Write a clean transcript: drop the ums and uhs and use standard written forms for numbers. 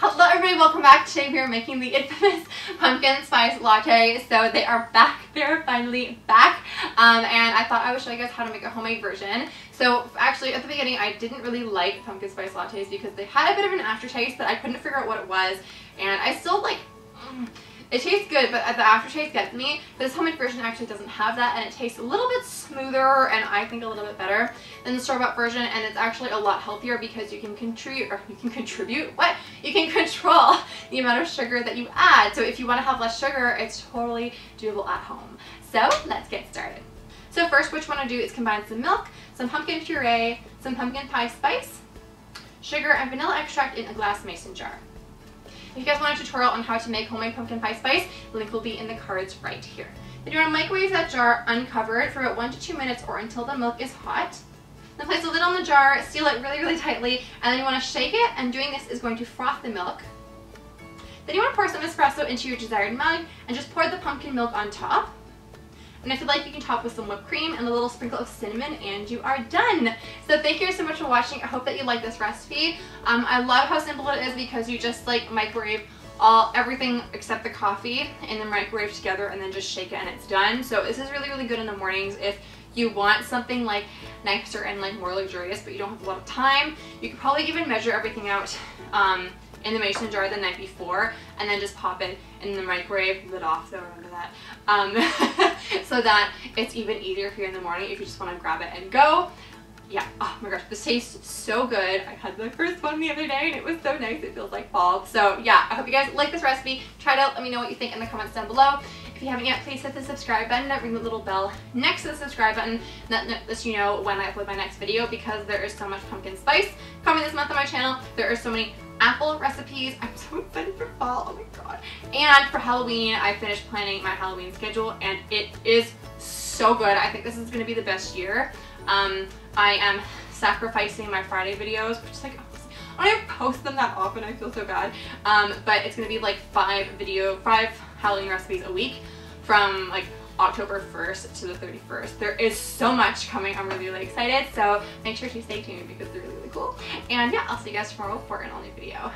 Hello everybody, welcome back. Today we are making the infamous pumpkin spice latte. So they are back, they're finally back. And I thought I would show you guys how to make a homemade version. So actually at the beginning I didn't really like pumpkin spice lattes because they had a bit of an aftertaste that I couldn't figure out what it was. And I still like, it tastes good, but the aftertaste gets me. But this homemade version actually doesn't have that, and it tastes a little bit smoother and I think a little bit better than the store-bought version, and it's actually a lot healthier because you can control the amount of sugar that you add. So if you want to have less sugar, it's totally doable at home. So let's get started. So first, what you want to do is combine some milk, some pumpkin puree, some pumpkin pie spice, sugar, and vanilla extract in a glass mason jar. If you guys want a tutorial on how to make homemade pumpkin pie spice, the link will be in the cards right here. Then you want to microwave that jar, uncover it for about 1 to 2 minutes or until the milk is hot. Then place the lid on the jar, seal it really tightly, and then you want to shake it, and doing this is going to froth the milk. Then you want to pour some espresso into your desired mug and just pour the pumpkin milk on top. And if you'd like, you can top with some whipped cream and a little sprinkle of cinnamon, and you are done. So thank you so much for watching. I hope that you like this recipe. I love how simple it is because you just like microwave everything except the coffee in the microwave together and then just shake it and it's done. So this is really good in the mornings if you want something like nicer and like more luxurious but you don't have a lot of time. You could probably even measure everything out in the mason jar the night before and then just pop it in the microwave, lid off, though, remember that, so that it's even easier for you in the morning if you just want to grab it and go. Yeah, oh my gosh, this tastes so good. I had the first one the other day and it was so nice. It feels like fall. So yeah, I hope you guys like this recipe. Try it out. Let me know what you think in the comments down below. If you haven't yet, please hit the subscribe button and ring the little bell next to the subscribe button that lets you know when I upload my next video, because there is so much pumpkin spice coming this month on my channel. There are so many apple recipes. I'm so excited for fall. Oh my god. And for Halloween, I finished planning my Halloween schedule and it is so good. I think this is going to be the best year. I am sacrificing my Friday videos, which is like, I don't even post them that often. I feel so bad. But it's going to be like 5 Halloween recipes a week from like October 1st to the 31st. There is so much coming. I'm really excited. So make sure to stay tuned because they're really cool. And yeah, I'll see you guys tomorrow for an all new video.